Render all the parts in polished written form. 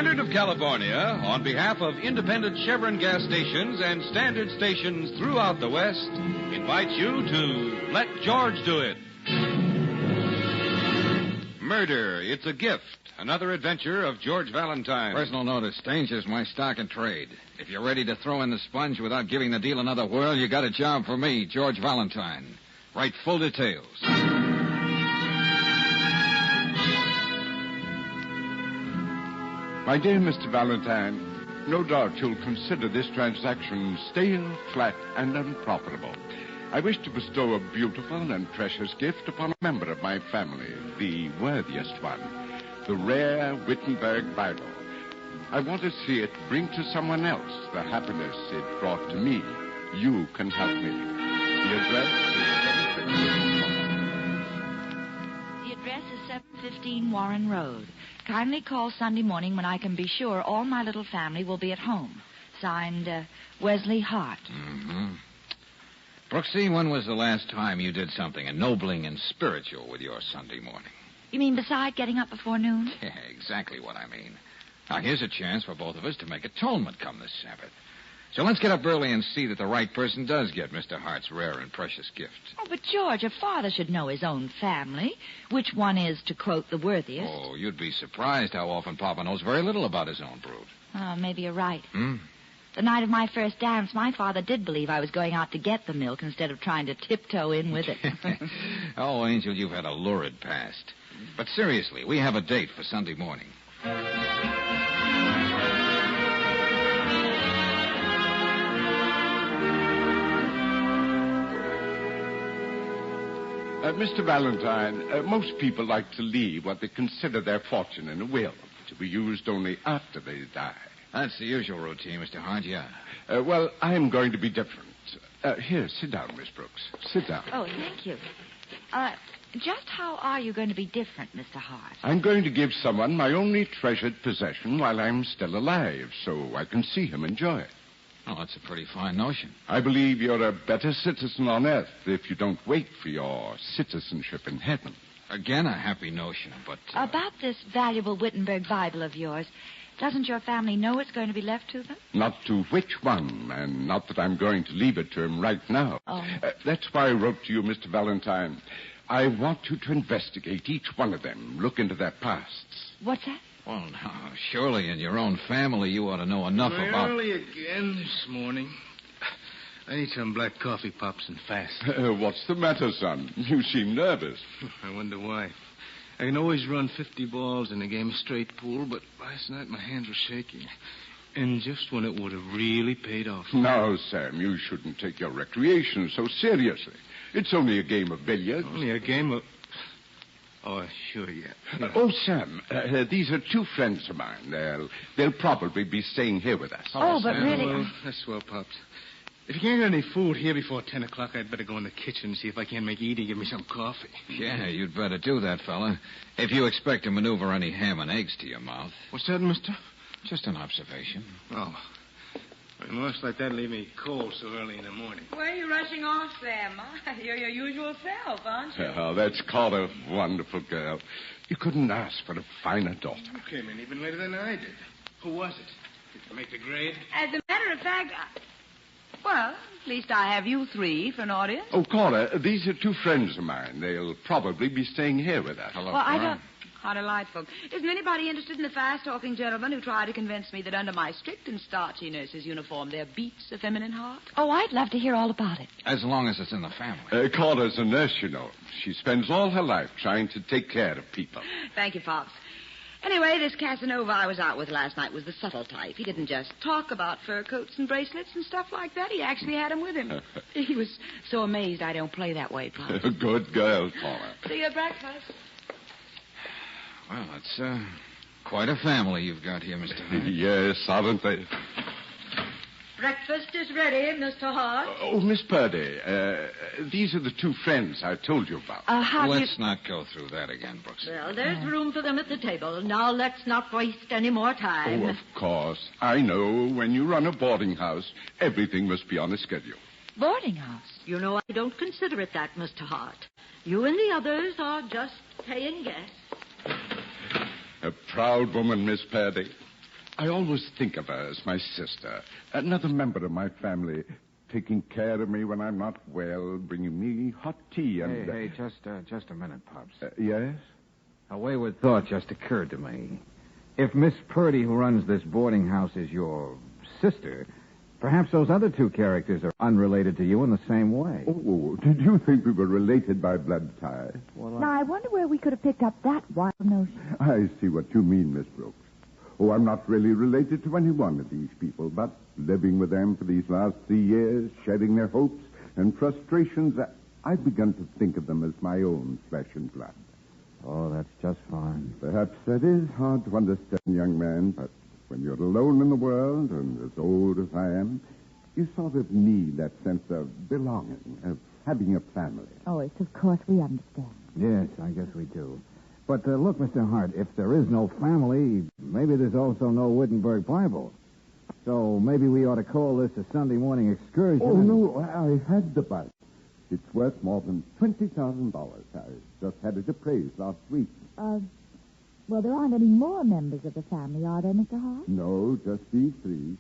Standard of California, on behalf of independent Chevron gas stations and standard stations throughout the West, invites you to Let George Do It. Murder, It's a Gift. Another adventure of George Valentine. Personal notice. Danger's my stock and trade. If you're ready to throw in the sponge without giving the deal another whirl, you got a job for me, George Valentine. Write full details. My dear Mr. Valentine, no doubt you'll consider this transaction stale, flat, and unprofitable. I wish to bestow a beautiful and precious gift upon a member of my family, the worthiest one, the rare Wittenberg Bible. I want to see it bring to someone else the happiness it brought to me. You can help me. The address is 715 Warren Road. Kindly call Sunday morning when I can be sure all my little family will be at home. Signed, Wesley Hart. Mm-hmm. Brooksy, when was the last time you did something ennobling and spiritual with your Sunday morning? You mean beside getting up before noon? Yeah, exactly what I mean. Now, here's a chance for both of us to make atonement come this Sabbath. So let's get up early and see that the right person does get Mr. Hart's rare and precious gift. Oh, but George, a father should know his own family. Which one is, to quote, the worthiest. Oh, you'd be surprised how often Papa knows very little about his own brood. Oh, maybe you're right. Hmm? The night of my first dance, my father did believe I was going out to get the milk instead of trying to tiptoe in with it. Oh, Angel, you've had a lurid past. But seriously, we have a date for Sunday morning. Mr. Valentine, most people like to leave what they consider their fortune in a will, to be used only after they die. That's the usual routine, Mr. Hart, yeah. Well, I'm going to be different. Here, sit down, Miss Brooks. Sit down. Oh, thank you. Just how are you going to be different, Mr. Hart? I'm going to give someone my only treasured possession while I'm still alive, so I can see him enjoy it. Oh, that's a pretty fine notion. I believe you're a better citizen on Earth if you don't wait for your citizenship in heaven. Again, a happy notion, but... About this valuable Wittenberg Bible of yours, doesn't your family know it's going to be left to them? Not to which one, and not that I'm going to leave it to him right now. Oh. That's why I wrote to you, Mr. Valentine. I want you to investigate each one of them, look into their pasts. What's that? Well, now, surely in your own family you ought to know enough about... Early again this morning. I need some black coffee, Pops, and fast. What's the matter, son? You seem nervous. I wonder why. I can always run 50 balls in a game of straight pool, but last night my hands were shaking. And just when it would have really paid off. Now, Sam, you shouldn't take your recreation so seriously. It's only a game of billiards. Only a game of... Oh, sure, yeah. Sam, these are two friends of mine. They'll probably be staying here with us. Oh, but Sam, really... Well, that's swell, Pops. If you can't get any food here before 10 o'clock, I'd better go in the kitchen and see if I can't make Edie give me some coffee. Yeah, you'd better do that, fella. If you expect to maneuver any ham and eggs to your mouth. What's that, mister? Just an observation. Oh. Remarks like that leave me cold so early in the morning. Where are you rushing off, Sam? You're your usual self, aren't you? Oh, that's called a wonderful girl. You couldn't ask for a finer daughter. You came in even later than I did. Who was it? Did you make the grade? As a matter of fact, well, at least I have you three for an audience. Oh, Cora, these are two friends of mine. They'll probably be staying here with us. Hello, Well, I Cora. don't... How delightful. Isn't anybody interested in the fast-talking gentlemen who try to convince me that under my strict and starchy nurse's uniform there beats a feminine heart? Oh, I'd love to hear all about it. As long as it's in the family. Cora's a nurse, you know. She spends all her life trying to take care of people. Thank you, Pops. Anyway, this Casanova I was out with last night was the subtle type. He didn't just talk about fur coats and bracelets and stuff like that. He actually had them with him. He was so amazed I don't play that way, Pops. Good girl, Cora. See you at breakfast. Well, it's quite a family you've got here, Mr. Hart. Yes, aren't they? Breakfast is ready, Mr. Hart. Oh, Miss Purdy, these are the two friends I told you about. Let's not go through that again, Brooks. Well, there's room for them at the table. Now let's not waste any more time. Oh, of course. I know when you run a boarding house, everything must be on a schedule. Boarding house? You know, I don't consider it that, Mr. Hart. You and the others are just paying guests. A proud woman, Miss Purdy. I always think of her as my sister, another member of my family, taking care of me when I'm not well, bringing me hot tea and... Hey, just a minute, Pops. Yes? A wayward thought just occurred to me. If Miss Purdy, who runs this boarding house, is your sister, perhaps those other two characters are unrelated to you in the same way. Oh, did you think we were related by blood ties? Well, Now, I wonder where we could have picked up that wild notion. I see what you mean, Miss Brooks. Oh, I'm not really related to any one of these people, but living with them for these last 3 years, sharing their hopes and frustrations, I've begun to think of them as my own flesh and blood. Oh, that's just fine. Perhaps that is hard to understand, young man, but when you're alone in the world and as old as I am, you sort of need that sense of belonging, of having a family. Oh, yes, of course, we understand. Yes, I guess we do. But look, Mr. Hart, if there is no family, maybe there's also no Wittenberg Bible. So maybe we ought to call this a Sunday morning excursion. Oh, no, I had the Bible. It's worth more than $20,000. I just had it appraised last week. Well, there aren't any more members of the family, are there, Mr. Hart? No, just these three.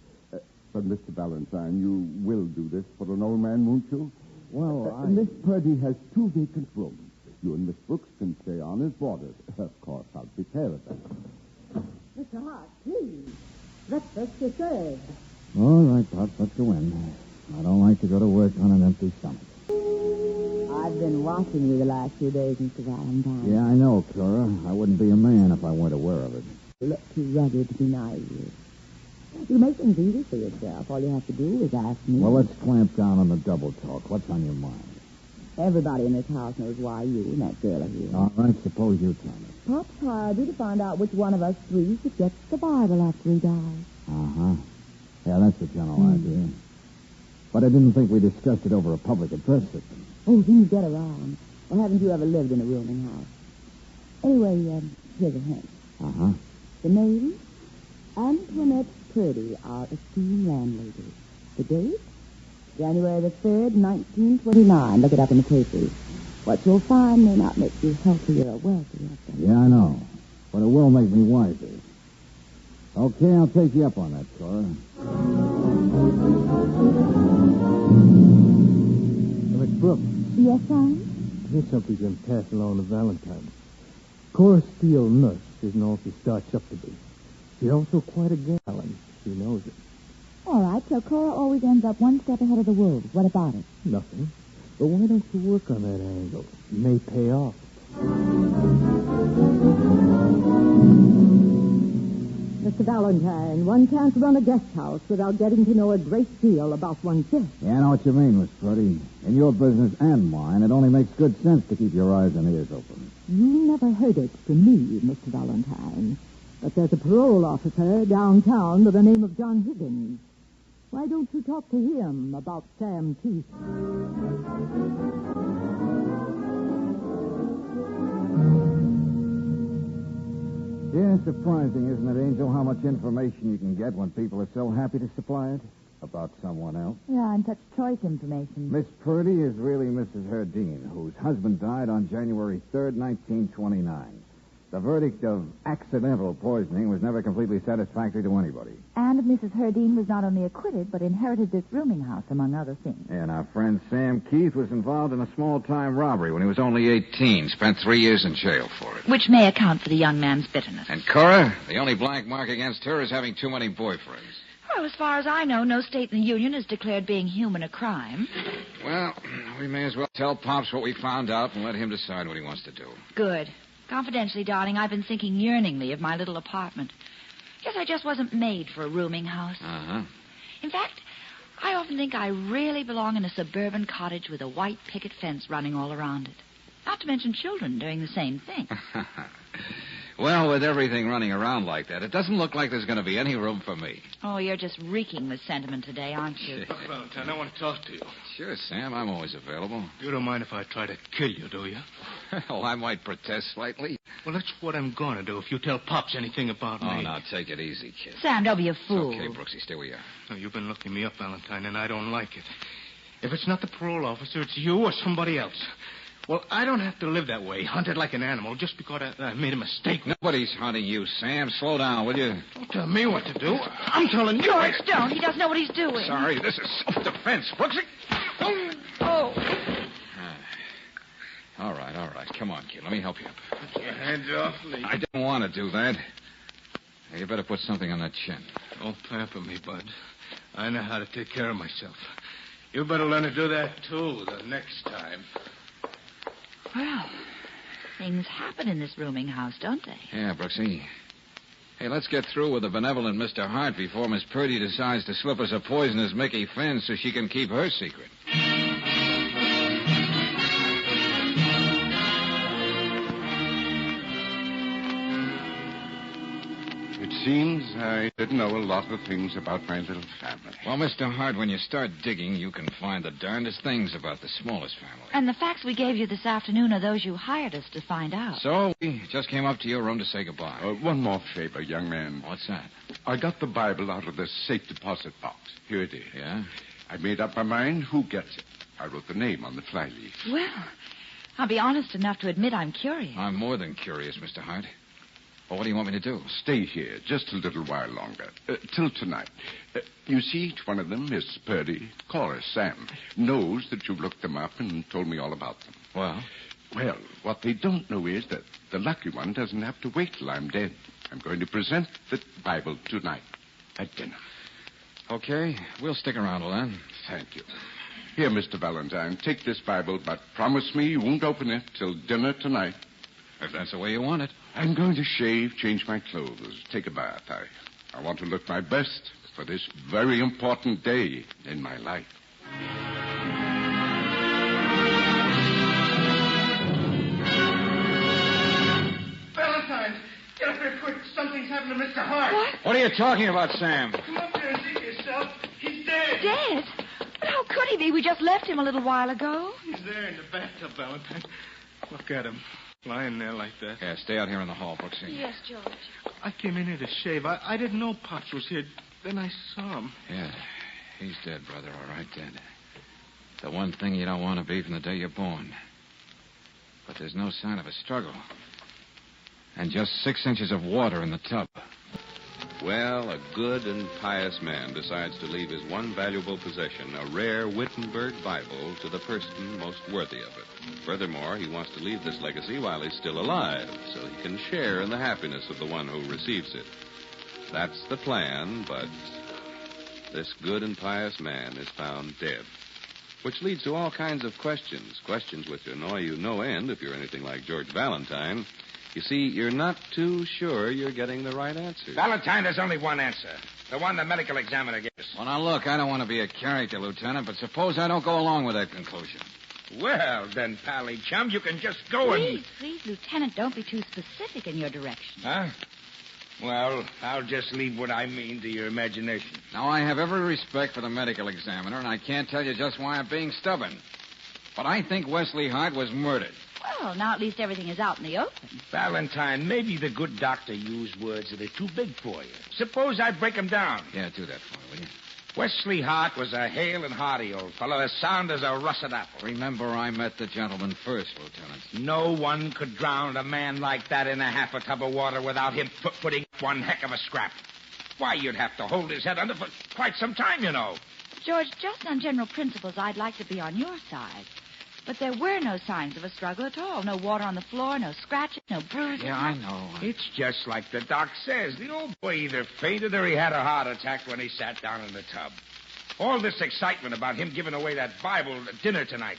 But, Mr. Valentine, you will do this for an old man, won't you? Well, Miss Purdy has 2 vacant rooms. You and Miss Brooks can stay on as boarders. Of course, I'll take care of that. Mr. Hart, please. Breakfast is served. All right, Pops, let's go in. I don't like to go to work on an empty stomach. I've been watching you the last few days, Mr. Valentine. Yeah, I know, Cora. I wouldn't be a man if I weren't aware of it. You look too rugged to be naive. You make things easy for yourself. All you have to do is ask me. Well, let's clamp down on the double talk. What's on your mind? Everybody in this house knows why you and that girl are here. All right, suppose you tell me. Pop's hired you to find out which one of us three should get the Bible after he dies. Uh-huh. Yeah, that's the general idea. But I didn't think we discussed it over a public address system. Oh, things get around. Well, haven't you ever lived in a rooming house? Anyway, here's a hint. Uh-huh. The name, Antoinette Purdy, our esteemed landlady. The date, January the 3rd, 1929. Look it up in the papers. What you'll find may not make you healthier or wealthier. Yeah, I know. But it will make me wiser. Okay, I'll take you up on that, Cora. Miss Brooks, Yes, son? here's something you can pass along to Valentine. Cora Steele, nurse, isn't all she starts up to be. She's also quite a gal, and she knows it. All right, so Cora always ends up one step ahead of the wolves. What about it? Nothing. But why don't you work on that angle? It may pay off. Mr. Valentine, one can't run a guest house without getting to know a great deal about one's guests. Yeah, I know what you mean, Miss Purdy. In your business and mine, it only makes good sense to keep your eyes and ears open. You never heard it from me, Mr. Valentine, but there's a parole officer downtown by the name of John Higgins. Why don't you talk to him about Sam Keith? Yeah, surprising, isn't it, Angel, how much information you can get when people are so happy to supply it about someone else? Yeah, and such choice information. Miss Purdy is really Mrs. Herdine, whose husband died on January 3rd, 1929. The verdict of accidental poisoning was never completely satisfactory to anybody. And Mrs. Herdine was not only acquitted, but inherited this rooming house, among other things. And our friend Sam Keith was involved in a small-time robbery when he was only 18. Spent 3 years in jail for it. Which may account for the young man's bitterness. And Cora, the only blank mark against her is having too many boyfriends. Well, as far as I know, no state in the Union has declared being human a crime. Well, we may as well tell Pops what we found out and let him decide what he wants to do. Good. Confidentially, darling, I've been thinking yearningly of my little apartment. Guess I just wasn't made for a rooming house. Uh-huh. In fact, I often think I really belong in a suburban cottage with a white picket fence running all around it. Not to mention children doing the same thing. Well, with everything running around like that, it doesn't look like there's going to be any room for me. Oh, you're just reeking with sentiment today, aren't you? Look, Valentine, I want to talk to you. Sure, Sam, I'm always available. You don't mind if I try to kill you, do you? Well, I might protest slightly. Well, that's what I'm going to do if you tell Pops anything about me. Oh, now, take it easy, kid. Sam, don't be a It's fool. okay, Brooksy, stay where you are. No, you've been looking me up, Valentine, and I don't like it. If it's not the parole officer, it's you or somebody else. Well, I don't have to live that way, hunted like an animal, just because I made a mistake. Nobody's hunting you, Sam. Slow down, will you? Don't tell me what to do. I'm telling you. George, don't. He doesn't know what he's doing. Sorry, this is self-defense, Brooksy. Oh. All right. Come on, kid. Let me help you up. Put your hands off me. I don't want to do that. You better put something on that chin. Don't pamper me, Bud. I know how to take care of myself. You better learn to do that, too, the next time. Well, things happen in this rooming house, don't they? Yeah, Brooksy. Hey, let's get through with the benevolent Mr. Hart before Miss Purdy decides to slip us a poisonous Mickey Finn so she can keep her secret. It seems I did know a lot of things about my little family. Well, Mr. Hart, when you start digging, you can find the darndest things about the smallest family. And the facts we gave you this afternoon are those you hired us to find out. So, we just came up to your room to say goodbye. One more favor, young man. What's that? I got the Bible out of the safe deposit box. Here it is. Yeah? I made up my mind who gets it. I wrote the name on the flyleaf. Well, I'll be honest enough to admit I'm curious. I'm more than curious, Mr. Hart. Well, what do you want me to do? Stay here just a little while longer. Till tonight. You see, each one of them, Miss Purdy, call her Sam, knows that you looked them up and told me all about them. Well? Well, what they don't know is that the lucky one doesn't have to wait till I'm dead. I'm going to present the Bible tonight at dinner. Okay, we'll stick around, Olan. Thank you. Here, Mr. Valentine, take this Bible, but promise me you won't open it till dinner tonight. If that's the way you want it. I'm going to shave, change my clothes, take a bath. I want to look my best for this very important day in my life. Valentine, get up here quick. Something's happened to Mr. Hart. What are you talking about, Sam? Come up here and see for yourself. He's dead. Dead? But how could he be? We just left him a little while ago. He's there in the bathtub, Valentine. Look at him. Lying there like that. Yeah, stay out here in the hall, Brooksy. Yes, George. I came in here to shave. I didn't know Pops was here. Then I saw him. Yeah, he's dead, brother. All right, dead. The one thing you don't want to be from the day you're born. But there's no sign of a struggle. And just 6 inches of water in the tub. Well, a good and pious man decides to leave his one valuable possession, a rare Wittenberg Bible, to the person most worthy of it. Furthermore, he wants to leave this legacy while he's still alive, so he can share in the happiness of the one who receives it. That's the plan, but this good and pious man is found dead. Which leads to all kinds of questions which annoy you no end if you're anything like George Valentine. You see, you're not too sure you're getting the right answer. Valentine, there's only one answer. The one the medical examiner gave us. Well, now, look, I don't want to be a character, Lieutenant, but suppose I don't go along with that conclusion. Well, then, Pally Chum, you can just go and... Please, Lieutenant, don't be too specific in your direction. Huh? Well, I'll just leave what I mean to your imagination. Now, I have every respect for the medical examiner, and I can't tell you just why I'm being stubborn. But I think Wesley Hart was murdered. Well, now at least everything is out in the open. Valentine, maybe the good doctor used words that are too big for you. Suppose I break them down. Yeah, do that for me, will you? Wesley Hart was a hale and hearty old fellow, as sound as a russet apple. Remember, I met the gentleman first, Lieutenant. No one could drown a man like that in a half a tub of water without him putting one heck of a scrap. Why, you'd have to hold his head under for quite some time, you know. George, just on general principles, I'd like to be on your side. But there were no signs of a struggle at all. No water on the floor, no scratches, no bruises. Yeah, I know. It's just like the doc says. The old boy either fainted or he had a heart attack when he sat down in the tub. All this excitement about him giving away that Bible at dinner tonight.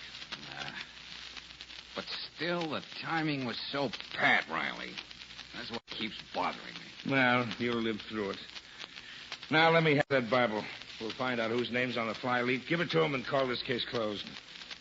But still, the timing was so pat, Riley. That's what keeps bothering me. Well, you'll live through it. Now, let me have that Bible. We'll find out whose name's on the fly leaf. Give it to him and call this case closed.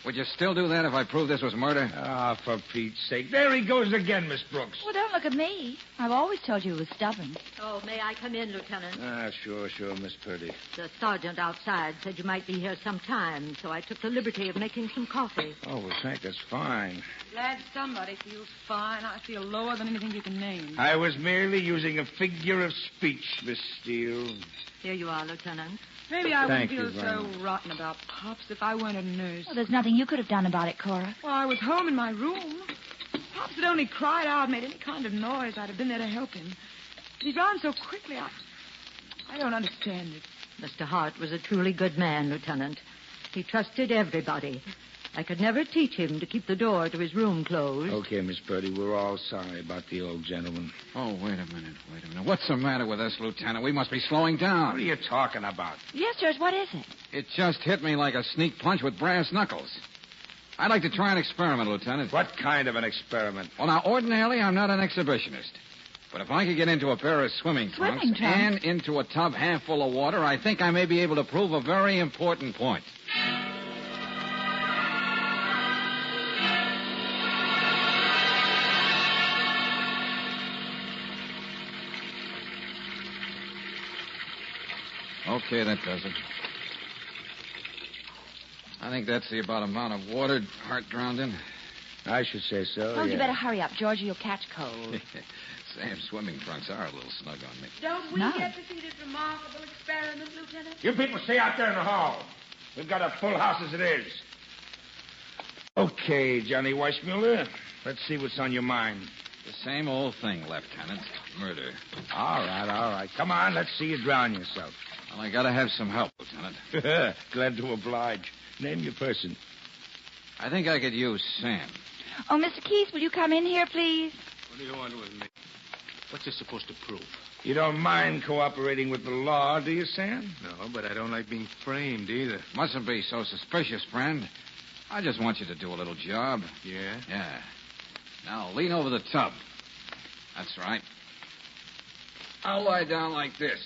Would you still do that if I proved this was murder? Ah, for Pete's sake. There he goes again, Miss Brooks. Well, don't look at me. I've always told you he was stubborn. Oh, may I come in, Lieutenant? Sure, Miss Purdy. The sergeant outside said you might be here some time, so I took the liberty of making some coffee. Oh, well, thank us. Fine. Glad somebody feels fine. I feel lower than anything you can name. I was merely using a figure of speech, Miss Steele. Here you are, Lieutenant. Maybe I wouldn't Thank you feel very so much. rotten about Pops if I weren't a nurse. Well, there's nothing you could have done about it, Cora. Well, I was home in my room. Pops had only cried out, made any kind of noise. I'd have been there to help him. But he drowned so quickly, I don't understand it. Mr. Hart was a truly good man, Lieutenant. He trusted everybody. I could never teach him to keep the door to his room closed. Okay, Miss Purdy, we're all sorry about the old gentleman. Oh, wait a minute. What's the matter with us, Lieutenant? We must be slowing down. What are you talking about? Yes, George, what is it? It just hit me like a sneak punch with brass knuckles. I'd like to try an experiment, Lieutenant. What kind of an experiment? Well, now, ordinarily, I'm not an exhibitionist. But if I could get into a pair of swimming trunks and into a tub half full of water, I think I may be able to prove a very important point. Okay, that does it. I think that's the about amount of water Hart drowned in. I should say so. Oh, you better hurry up, George, or you'll catch cold. Sam's swimming trunks are a little snug on me. Don't we No. get to see this remarkable experiment, Lieutenant? You people stay out there in the hall. We've got a full house as it is. Okay, Johnny Weissmuller. Let's see what's on your mind. The same old thing, Lieutenant. Murder. All right. Come on, let's see you drown yourself. Well, I gotta have some help, Lieutenant. Glad to oblige. Name your person. I think I could use Sam. Oh, Mr. Keith, will you come in here, please? What do you want with me? What's this supposed to prove? You don't mind cooperating with the law, do you, Sam? No, but I don't like being framed either. Mustn't be so suspicious, friend. I just want you to do a little job. Yeah? Yeah. Now, lean over the tub. That's right. I'll lie down like this.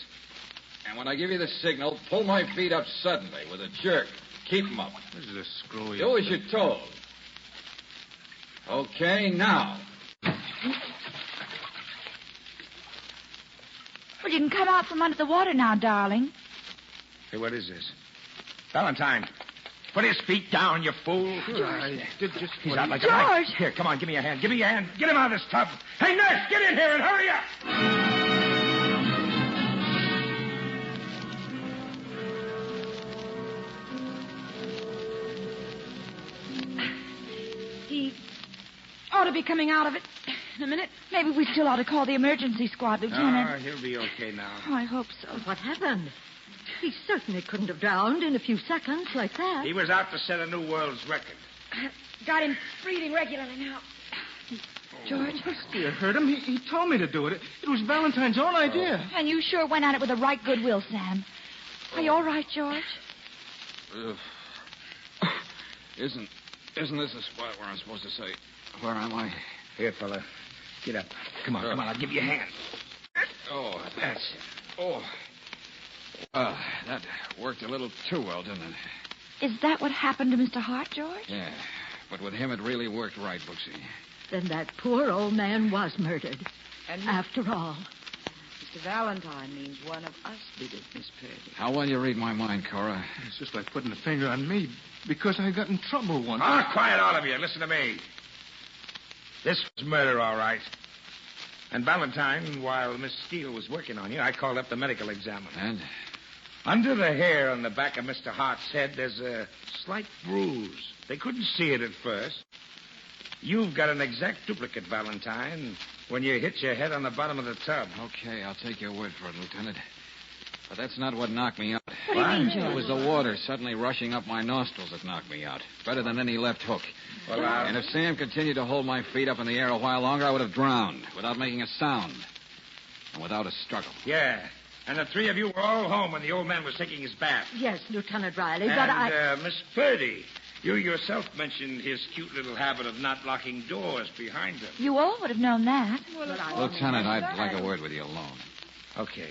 And when I give you the signal, pull my feet up suddenly with a jerk. Keep them up. This is a screwy... Do as you're told. Okay, now. Well, you can come out from under the water now, darling. Hey, what is this? Valentine, put his feet down, you fool. Sure, I did just... He's out like a George! knife. Here, come on, give me a hand. Give me a hand. Get him out of this tub. Hey, nurse, get in here and hurry up. He ought to be coming out of it in a minute. Maybe we still ought to call the emergency squad, Lieutenant. Oh, he'll be okay now. Oh, I hope so. What happened? He certainly couldn't have drowned in a few seconds like that. He was out to set a new world's record. Got him breathing regularly now. George? You heard him. He told me to do it. It was Valentine's own idea. And you sure went at it with the right goodwill, Sam. Are you all right, George? Isn't this the spot where I'm supposed to say, where am I? Here, fella. Get up. Come on, I'll give you a hand. Oh, That's it. oh. That worked a little too well, didn't it? Is that what happened to Mr. Hart, George? Yeah, but with him it really worked right, Booksy. Then that poor old man was murdered. And After all. Mr. Valentine means one of us did it, Miss Purdy. How well you read my mind, Cora. It's just like putting a finger on me because I got in trouble once. Ah, quiet, all of you. Listen to me. This was murder, all right. And Valentine, while Miss Steele was working on you, I called up the medical examiner. And? Under the hair on the back of Mr. Hart's head, there's a slight bruise. They couldn't see it at first. You've got an exact duplicate, Valentine, when you hit your head on the bottom of the tub. Okay, I'll take your word for it, Lieutenant. But that's not what knocked me out. What do you mean, George? It was the water suddenly rushing up my nostrils that knocked me out. Better than any left hook. Well, And if Sam continued to hold my feet up in the air a while longer, I would have drowned without making a sound. And without a struggle. Yeah. And the three of you were all home when the old man was taking his bath. Yes, Lieutenant Riley, but And, Miss Purdy, you yourself mentioned his cute little habit of not locking doors behind him. You all would have known that. Lieutenant, I'd like a word with you alone. Okay.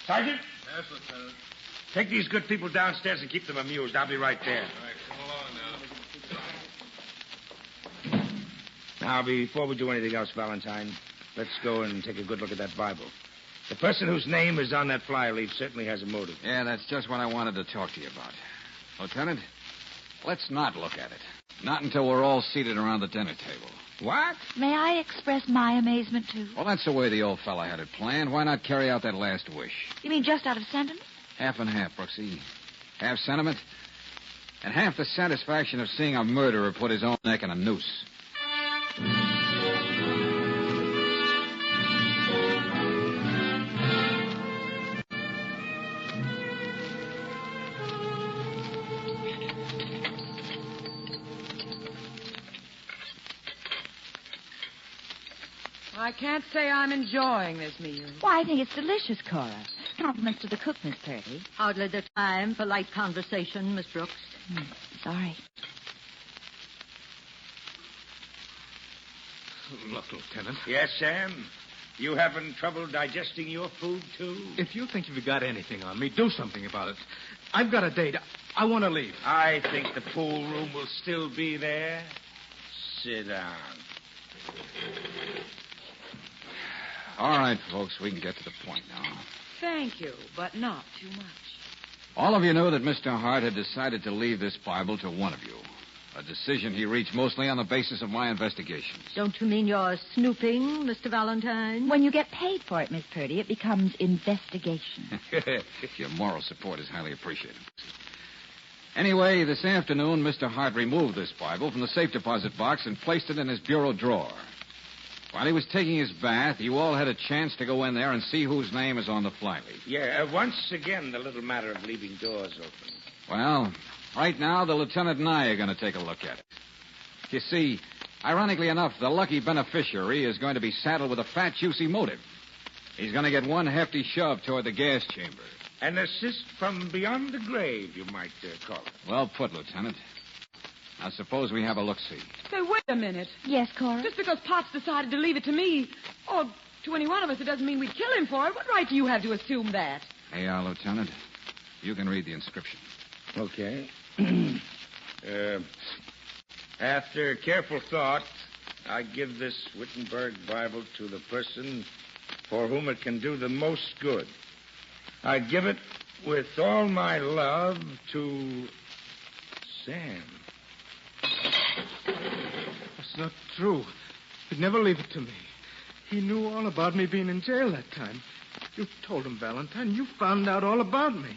Sergeant? Yes, Lieutenant. Take these good people downstairs and keep them amused. I'll be right there. All right, come along now. Now, before we do anything else, Valentine, let's go and take a good look at that Bible. The person whose name is on that flyleaf certainly has a motive. Yeah, that's just what I wanted to talk to you about. Lieutenant, let's not look at it. Not until we're all seated around the dinner table. What? May I express my amazement, too? Well, that's the way the old fella had it planned. Why not carry out that last wish? You mean just out of sentiment? Half and half, Brooksy. Half sentiment, and half the satisfaction of seeing a murderer put his own neck in a noose. I can't say I'm enjoying this meal. Why, I think it's delicious, Cora. Compliments to the cook, Miss Purdy. Hardly the time for light conversation, Miss Brooks. Sorry. Look, Lieutenant. Yes, Sam? You having trouble digesting your food, too? If you think you've got anything on me, do something about it. I've got a date. I want to leave. I think the pool room will still be there. Sit down. All right, folks, we can get to the point now. Thank you, but not too much. All of you know that Mr. Hart had decided to leave this Bible to one of you. A decision he reached mostly on the basis of my investigations. Don't you mean you're snooping, Mr. Valentine? When you get paid for it, Miss Purdy, it becomes investigation. Your moral support is highly appreciated. Anyway, this afternoon, Mr. Hart removed this Bible from the safe deposit box and placed it in his bureau drawer. While he was taking his bath, you all had a chance to go in there and see whose name is on the flyleaf. Yeah, once again, the little matter of leaving doors open. Well, right now, the lieutenant and I are going to take a look at it. You see, ironically enough, the lucky beneficiary is going to be saddled with a fat, juicy motive. He's going to get one hefty shove toward the gas chamber. An assist from beyond the grave, you might call it. Well put, Lieutenant. Now, suppose we have a look-see. Say, wait a minute. Yes, Cora? Just because Potts decided to leave it to me, or to any one of us, it doesn't mean we'd kill him for it. What right do you have to assume that? Hey, Lieutenant, you can read the inscription. Okay. After careful thought, I give this Wittenberg Bible to the person for whom it can do the most good. I give it with all my love to Sam. That's not true. He'd never leave it to me. He knew all about me being in jail that time. You told him, Valentine. You found out all about me.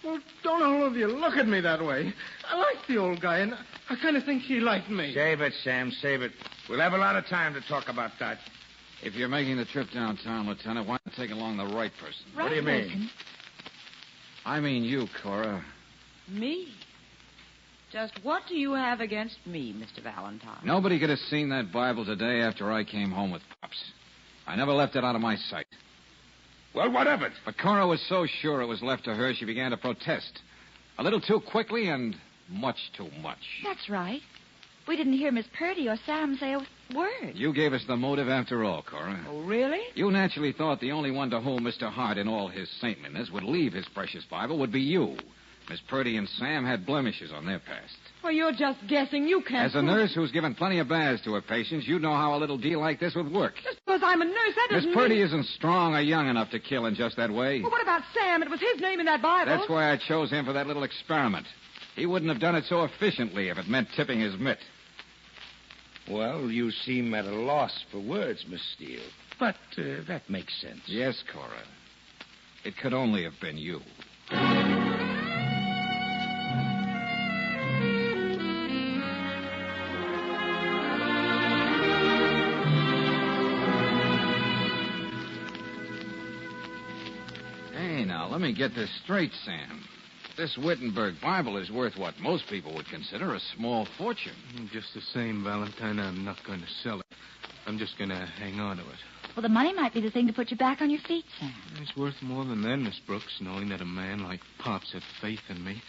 Well, don't all of you look at me that way. I like the old guy, and I kind of think he liked me. Save it, Sam, save it. We'll have a lot of time to talk about that. If you're making the trip downtown, Lieutenant, why not take along the right person? Right, What do you mean? person. I mean you, Cora. Me? Just what do you have against me, Mr. Valentine? Nobody could have seen that Bible today after I came home with Pops. I never left it out of my sight. Well, what of it? But Cora was so sure it was left to her, she began to protest. A little too quickly and much too much. That's right. We didn't hear Miss Purdy or Sam say a word. You gave us the motive after all, Cora. Oh, really? You naturally thought the only one to whom Mr. Hart, in all his saintliness, would leave his precious Bible would be you. Miss Purdy and Sam had blemishes on their past. Well, you're just guessing. You can't... As a nurse who's given plenty of baths to her patients, you'd know how a little deal like this would work. Just because I'm a nurse, that Miss doesn't Purdy mean... isn't strong or young enough to kill in just that way. Well, what about Sam? It was his name in that Bible. That's why I chose him for that little experiment. He wouldn't have done it so efficiently if it meant tipping his mitt. Well, you seem at a loss for words, Miss Steele. But that makes sense. Yes, Cora. It could only have been you. Hey, now, let me get this straight, Sam. This Wittenberg Bible is worth what most people would consider a small fortune. Just the same, Valentine, I'm not going to sell it. I'm just going to hang on to it. Well, the money might be the thing to put you back on your feet, Sam. It's worth more than that, Miss Brooks, knowing that a man like Pops had faith in me.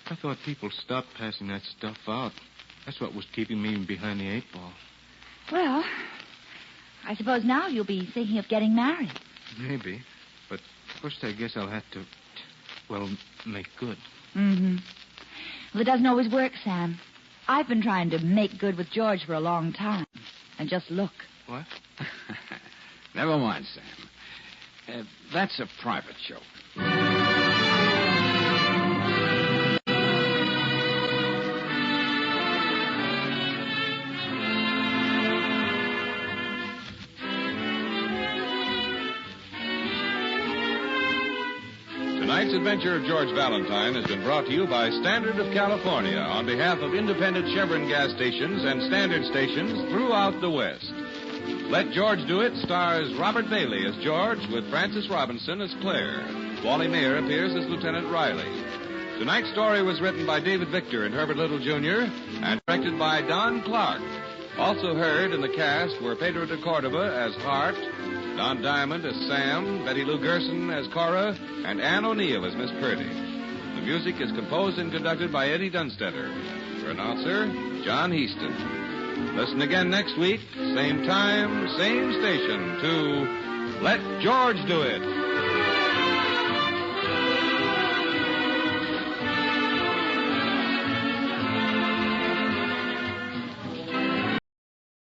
I thought people stopped passing that stuff out. That's what was keeping me behind the 8-ball. Well, I suppose now you'll be thinking of getting married. Maybe. But first I guess I'll have to, well, make good. Mm-hmm. Well, it doesn't always work, Sam. I've been trying to make good with George for a long time. And just look. What? Never mind, Sam. That's a private joke. Tonight's adventure of George Valentine has been brought to you by Standard of California on behalf of independent Chevron gas stations and Standard stations throughout the West. Let George Do It stars Robert Bailey as George with Frances Robinson as Claire. Wally Mayer appears as Lieutenant Riley. Tonight's story was written by David Victor and Herbert Little, Jr. and directed by Don Clark. Also heard in the cast were Pedro de Cordova as Hart, Don Diamond as Sam, Betty Lou Gerson as Cora, and Ann O'Neill as Miss Purdy. The music is composed and conducted by Eddie Dunstetter. For announcer, John Heaston. Listen again next week, same time, same station, to Let George Do It.